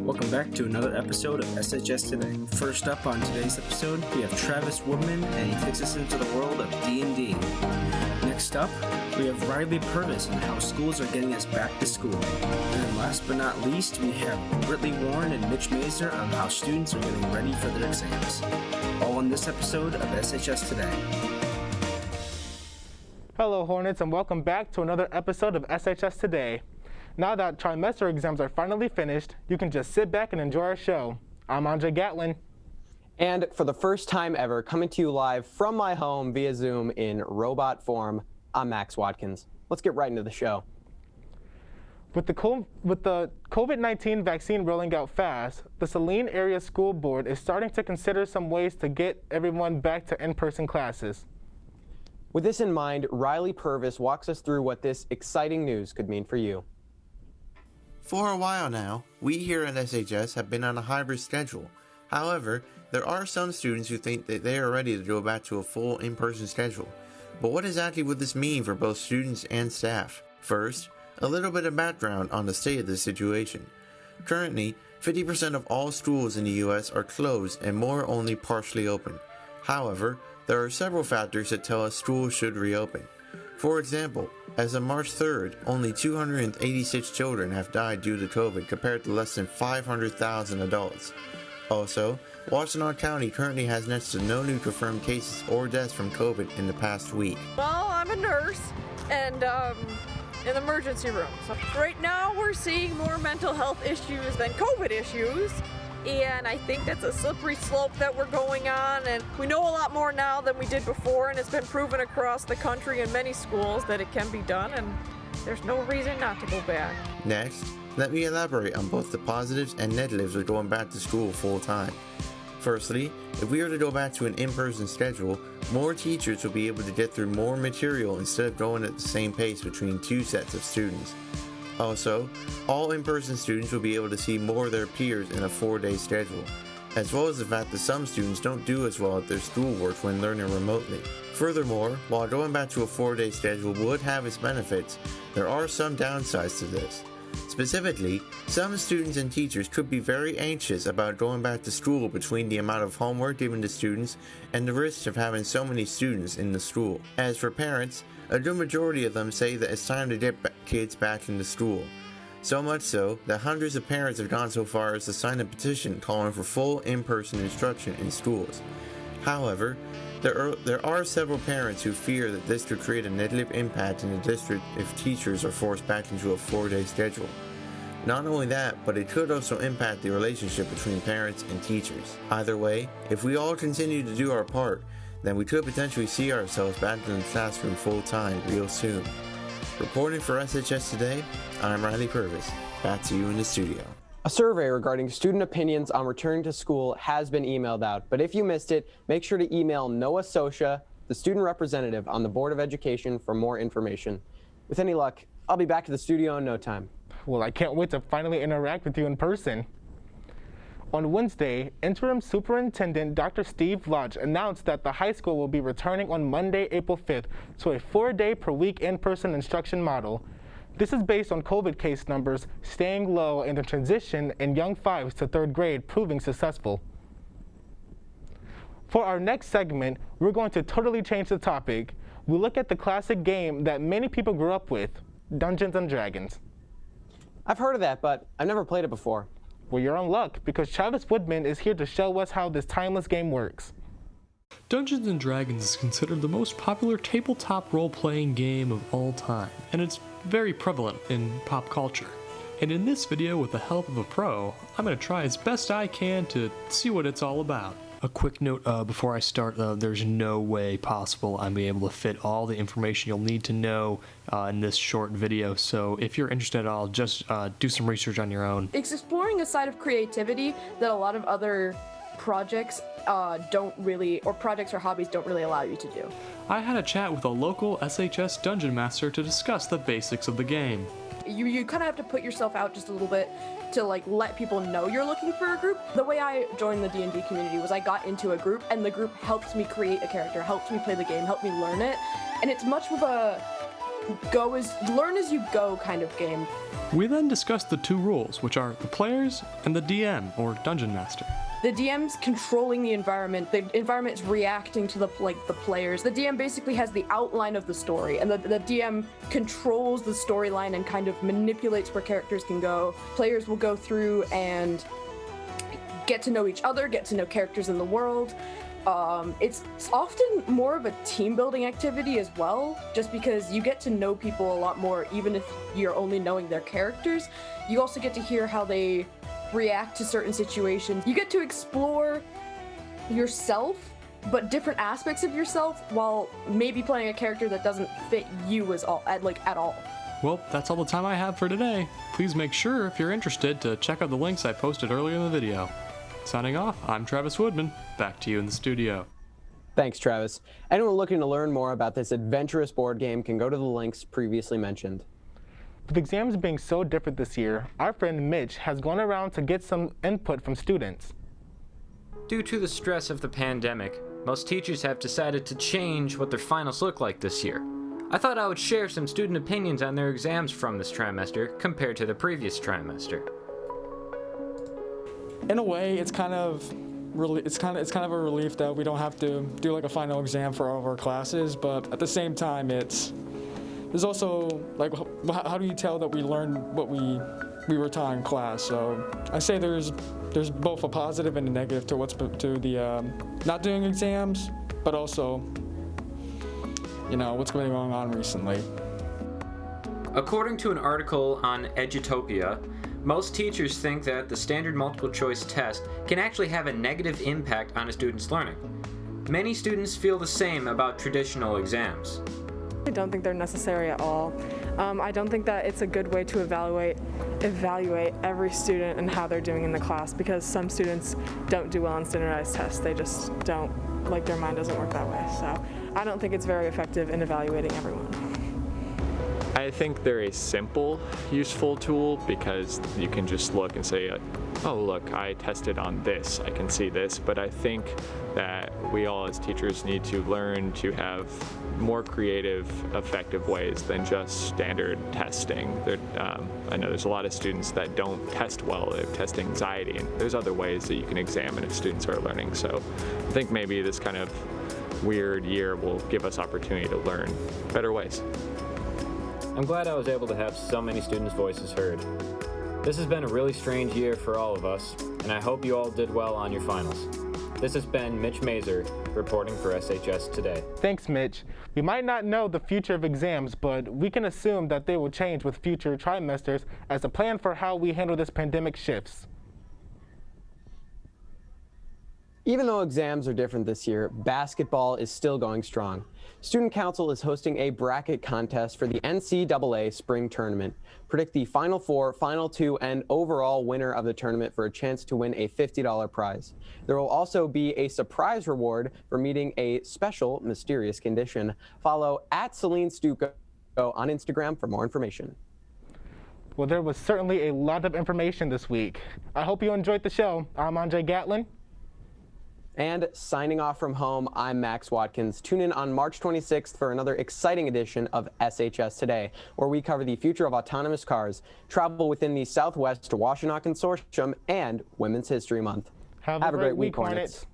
Welcome back to another episode of SHS Today. First up on today's episode, we have Travis Woodman, and he takes us into the world of D&D. Next up, we have Riley Purvis and how schools are getting us back to school. And then last but not least, we have Britley Warren and Mitch Mazur on how students are getting ready for their exams. All in this episode of SHS Today. Hello Hornets, and welcome back to another episode of SHS Today. Now that trimester exams are finally finished, you can just sit back and enjoy our show. I'm Andra Gatlin. And for the first time ever, coming to you live from my home via Zoom in robot form, I'm Max Watkins. Let's get right into the show. With the COVID-19 vaccine rolling out fast, the Saline Area School Board is starting to consider some ways to get everyone back to in-person classes. With this in mind, Riley Purvis walks us through what this exciting news could mean for you. For a while now, we here at SHS have been on a hybrid schedule. However, there are some students who think that they are ready to go back to a full in-person schedule. But what exactly would this mean for both students and staff? First, a little bit of background on the state of the situation. Currently, 50% of all schools in the US are closed and more only partially open. However, there are several factors that tell us schools should reopen. For example, as of March 3rd, only 286 children have died due to COVID compared to less than 500,000 adults. Also, Washtenaw County currently has next to no new confirmed cases or deaths from COVID in the past week. Well, I'm a nurse and in the emergency room. So right now we're seeing more mental health issues than COVID issues. And I think that's a slippery slope that we're going on, and we know a lot more now than we did before, and it's been proven across the country in many schools that it can be done, and there's no reason not to go back. Next, let me elaborate on both the positives and negatives of going back to school full time. Firstly, if we were to go back to an in-person schedule, more teachers will be able to get through more material instead of going at the same pace between two sets of students. Also, all in-person students will be able to see more of their peers in a 4-day schedule, as well as the fact that some students don't do as well at their schoolwork when learning remotely. Furthermore, while going back to a 4-day schedule would have its benefits, there are some downsides to this. Specifically, some students and teachers could be very anxious about going back to school between the amount of homework given to students and the risks of having so many students in the school. As for parents, a good majority of them say that it's time to get kids back into school. So much so that hundreds of parents have gone so far as to sign a petition calling for full in-person instruction in schools. However, there are several parents who fear that this could create a negative impact in the district if teachers are forced back into a 4-day schedule. Not only that, but it could also impact the relationship between parents and teachers. Either way, if we all continue to do our part, then we could potentially see ourselves back in the classroom full-time real soon. Reporting for SHS Today, I'm Riley Purvis. Back to you in the studio. A survey regarding student opinions on returning to school has been emailed out, but if you missed it, make sure to email Noah Sosha, the student representative on the Board of Education, for more information. With any luck, I'll be back to the studio in no time. Well, I can't wait to finally interact with you in person. On Wednesday, Interim Superintendent Dr. Steve Lodge announced that the high school will be returning on Monday, April 5th to a 4-day per week in-person instruction model. This is based on COVID case numbers staying low and the transition in young 5s to 3rd grade proving successful. For our next segment, we're going to totally change the topic. We look at the classic game that many people grew up with, Dungeons and Dragons. I've heard of that, but I've never played it before. Well, you're in luck, because Travis Woodman is here to show us how this timeless game works. Dungeons & Dragons is considered the most popular tabletop role-playing game of all time, and it's very prevalent in pop culture. And in this video, with the help of a pro, I'm going to try as best I can to see what it's all about. A quick note before I start, there's no way possible I'm be able to fit all the information you'll need to know in this short video, so if you're interested at all, just do some research on your own. It's exploring a side of creativity that a lot of other projects projects or hobbies don't really allow you to do. I had a chat with a local SHS Dungeon Master to discuss the basics of the game. You kind of have to put yourself out just a little bit to let people know you're looking for a group. The way I joined the D&D community was I got into a group, and the group helped me create a character, helped me play the game, helped me learn it, and it's much of a learn as you go kind of game. We then discussed the two rules, which are the players and the DM, or Dungeon Master. The DM's controlling the environment's reacting to the players. The DM basically has the outline of the story, and the DM controls the storyline and kind of manipulates where characters can go. Players will go through and get to know each other, get to know characters in the world. It's often more of a team building activity as well, just because you get to know people a lot more, even if you're only knowing their characters. You also get to hear how they react to certain situations. You get to explore yourself, but different aspects of yourself, while maybe playing a character that doesn't fit you at all. Well, that's all the time I have for today. Please make sure, if you're interested, to check out the links I posted earlier in the video. Signing off, I'm Travis Woodman. Back to you in the studio. Thanks, Travis. Anyone looking to learn more about this adventurous board game can go to the links previously mentioned. With exams being so different this year, our friend Mitch has gone around to get some input from students. Due to the stress of the pandemic, most teachers have decided to change what their finals look like this year. I thought I would share some student opinions on their exams from this trimester compared to the previous trimester. In a way, it's kind of a relief that we don't have to do like a final exam for all of our classes, but at the same time, there's also like, how do you tell that we learned what we were taught in class? So I say there's both a positive and a negative to the not doing exams, but also, what's going on recently. According to an article on Edutopia, most teachers think that the standard multiple choice test can actually have a negative impact on a student's learning. Many students feel the same about traditional exams. I don't think they're necessary at all. I don't think that it's a good way to evaluate every student and how they're doing in the class, because some students don't do well on standardized tests. They just don't, their mind doesn't work that way. So I don't think it's very effective in evaluating everyone. I think they're a simple, useful tool because you can just look and say, oh look, I tested on this, I can see this, but I think that we all as teachers need to learn to have more creative, effective ways than just standard testing. I know there's a lot of students that don't test well, they test anxiety, and there's other ways that you can examine if students are learning. So I think maybe this kind of weird year will give us opportunity to learn better ways. I'm glad I was able to have so many students' voices heard. This has been a really strange year for all of us, and I hope you all did well on your finals. This has been Mitch Mazer, reporting for SHS Today. Thanks, Mitch. We might not know the future of exams, but we can assume that they will change with future trimesters as a plan for how we handle this pandemic shifts. Even though exams are different this year, basketball is still going strong. Student Council is hosting a bracket contest for the NCAA Spring Tournament. Predict the Final Four, Final Two, and overall winner of the tournament for a chance to win a $50 prize. There will also be a surprise reward for meeting a special mysterious condition. Follow @Saline on Instagram for more information. Well, there was certainly a lot of information this week. I hope you enjoyed the show. I'm Andra Gatlin. And signing off from home, I'm Max Watkins. Tune in on March 26th for another exciting edition of SHS Today, where we cover the future of autonomous cars, travel within the Southwest Washtenaw Consortium, and Women's History Month. Have a great week, Hornets.